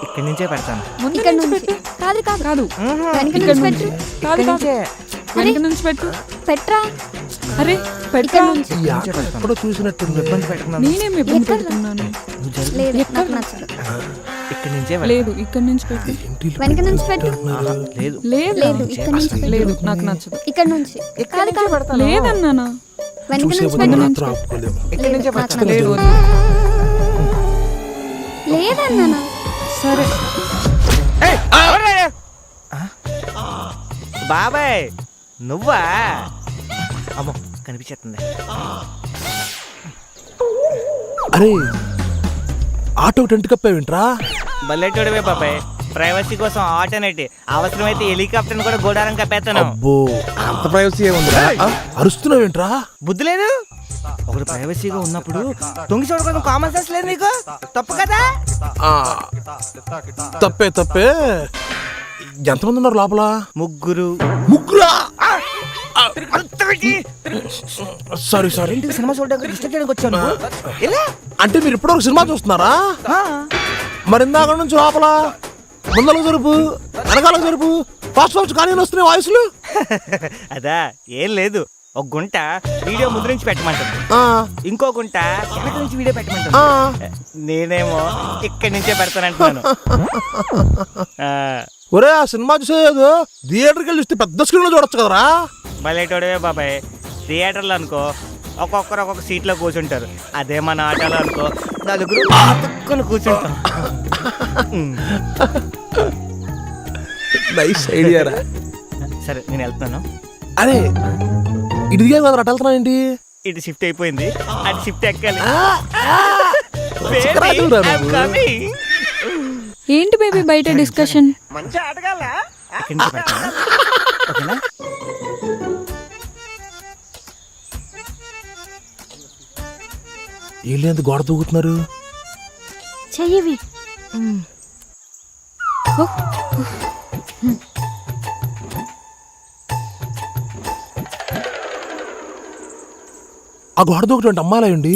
ఇక్కడి నుంచే పెడతాను. ఇక్కడ నుంచి కాదు కాదు కాదు వెనక నుంచి పెట్టు. కాదు వెనక నుంచి పెట్టు. పెట్టరా. అరే ఇక్కడ చూసినట్టు ఇబ్బంది పెట్టకుండా నేనేం ఇబ్బంది పెడుతున్నాను? లేదు ఎక్కడ నచ్చదు. ఇక్కడి నుంచే లేదు ఇక్కడ నుంచి పెట్టు. వెనక నుంచి పెట్టు. లేదు లేదు లేదు ఇక్కడ నుంచి పెట్టు. లేదు నాకు నచ్చదు. ఇక్కడ నుంచి కాదు కాదు లేదన్నానా? వెనక నుంచి ఇక్కడి నుంచే నాకు పెడతాను. లేదు లేదన్నా. సరే బాబాయ్ నువ్వా? అమ్మో కనిపించేస్తుంది. అరే ఆటో టెంట్ కప్పావేంట్రా? బల్లెటోడివే బాబాయ్. ప్రైవసీ కోసం ఆల్టర్నేట్ అవసరమైతే హెలికాప్టర్ కూడా గోడారం కప్పేస్తాను. అబ్బో అంత ప్రైవసీ ఏముందిరా? అరుస్తున్నావేంట్రా? బుద్ధి లేదు. ఒకటి ప్రైవసీగా ఉన్నప్పుడు దొంగి చూడకుండా కామన్ సెన్స్ లేదు నీకు? తప్పు కదా? తప్పే తప్పే. ఎంతమంది ఉన్నారు లోపల? ముగ్గురు. ముగ్గురా? Sorry sorry. ఇంటికి సినిమా చూడడానికి డిస్టర్బ్ చేయడానికి వచ్చాను. అంటే మీరు ఇప్పుడు ఒక సినిమా చూస్తున్నారా? మరి ఇందాక నుంచి లోపల ముందలకు జరుపు వెనకాలకు జరుపు ఫాస్ట్ ఫాస్ట్ కానీ వస్తున్నాయి వాయిస్లు. అదా ఏం లేదు. ఒక గుంట వీడియో ముందు నుంచి పెట్టమంటుంది, ఇంకో గుంట వెనక నుంచి వీడియో పెట్టమంటుంది. నేనేమో ఇక్కడి నుంచే పెడతానంటున్నాను. ఒరే ఆ సినిమా చూసేది థియేటర్కి వెళ్ళి చూస్తే పెద్ద స్క్రీన్ లో చూడొచ్చు కదరా? బయటోడవే బాబాయ్. థియేటర్లో అనుకో ఒక్కొక్కరు ఒక్కొక్క సీట్లో కూర్చుంటారు. అదే మన ఆటోలో అనుకో నలుగురు అతుక్కుని కూర్చుంటాం. నైస్ ఐడియా రా. సరే నేను వెళ్తున్నాను. అరే ఇదిగే కదా అటు వెళ్తున్నా ఏంటి? ఇటు షిఫ్ట్ అయిపోయింది, అటు షిఫ్ట్ ఎక్కాలి. ఏంటి బేబీ బయట డిస్కషన్? మంచి ఆటగాళ్ళ. ఇక్కడి నుంచి పెడతాను. ఓకేనా? వీళ్ళు గోడ దూకుతున్నారు. చెయ్యవి. ఆ గోడ దూకటువంటి అమ్మాయిలండి.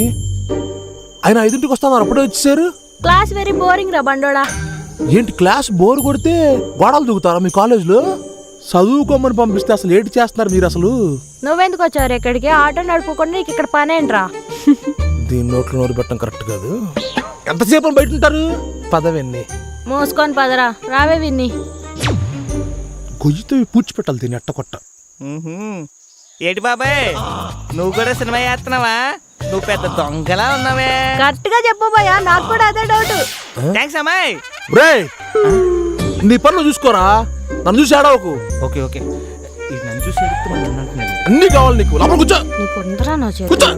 ఆయన 5ంటికి వస్తున్నారు, అప్పుడే వచ్చేసారు. క్లాస్ వెరీ బోరింగ్ రా బండోడా. ఏంటి క్లాస్ బోర్ కొడితే గోడలు దూకుతారా మీ కాలేజీలో? చదువుకోమని పంపిస్తే అసలు ఏంటి చేస్తున్నారు మీరు అసలు? నువ్వెందుకు వచ్చారు ఇక్కడికి? ఆటో నడుపుకుండా నీకు ఇక్కడ పనేంట్రా? దీని నోట్లో నోరు పెట్టడం కరెక్ట్ కాదు. ఎంతసేపు బయట ఉంటారు? పదవన్నీ మూసుకొని పదరా. రావే విన్ని. గొయ్యితో పూడ్చి పెట్టాలి దీన్ని ఎట్టకొట్ట. ఏంటి బాబాయ్ నువ్వు కూడా సినిమా చేస్తున్నావా? నువ్వు పెద్ద దొంగలా ఉన్నావే. కరెక్ట్ గా చెప్పు భయ్యా, నాకు కూడా అదే డౌట్. థ్యాంక్స్ అమ్మాయి. నీ పనులు చూసుకోరా, నన్ను చూసి ఆడవకు. Okay okay. ఇది నన్ను చూసి అన్ని కావాలి నీకు. లోపల కూర్చో. నీకుందరా నా చేతి. కూర్చో.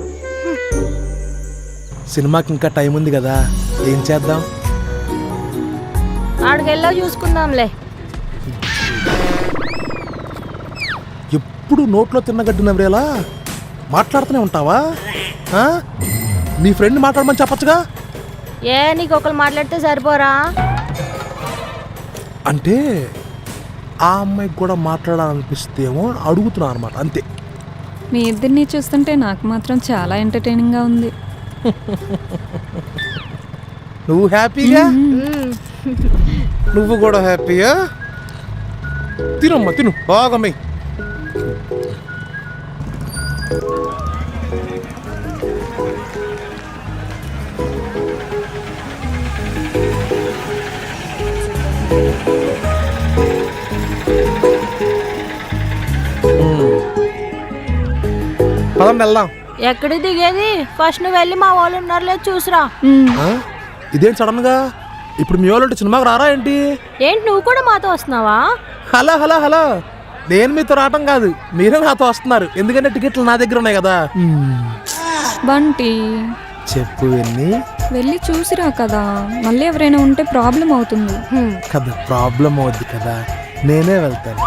సినిమాకి ఇంకా టైం ఉంది కదా, ఏం చేద్దాం? ఆడికెళ్ళా చూసుకుందాంలే. ఎప్పుడు నోట్లో తిన్నగడ్డి నవ్వేలా మాట్లాడుతూనే ఉంటావా? నీ ఫ్రెండ్ మాట్లాడమని చెప్పచ్చుగా. ఏ నీకు ఒకరు మాట్లాడితే సరిపోరా? అంటే ఆ అమ్మాయికి కూడా మాట్లాడాలనిపిస్తేమో అడుగుతున్నా అనమాట, అంతే. మీ ఇద్దరిని చూస్తుంటే నాకు మాత్రం చాలా ఎంటర్టైనింగ్ గా ఉంది. నువ్వు హ్యాపీగా, నువ్వు కూడా హ్యాపీగా. తినమ్మా తిను బాగా. పదం వెళ్దాం. ఎక్కడికి దిగేది? ఫస్ట్ నువ్వు వెళ్ళి మా వాళ్ళు ఉన్నారు లేదు చూసిరా. ఇదేం సడన్ గా? ఇప్పుడు మీ వాళ్ళు సినిమాకి రారా ఏంటి? ఏంటి నువ్వు కూడా మాతో వస్తున్నావా? హలో హలో హలో, నేను మీతో రావటం కాదు, మీరే నాతో వస్తున్నారు. ఎందుకంటే టికెట్లు నా దగ్గర ఉన్నాయి కదా. బంటి చెప్పు వెళ్ళి వెళ్ళి చూసిరా కదా, మళ్ళీ ఎవరైనా ఉంటే ప్రాబ్లం అవుతుంది కదా. ప్రాబ్లం అవుద్ది కదా, నేనే వెళ్తాను.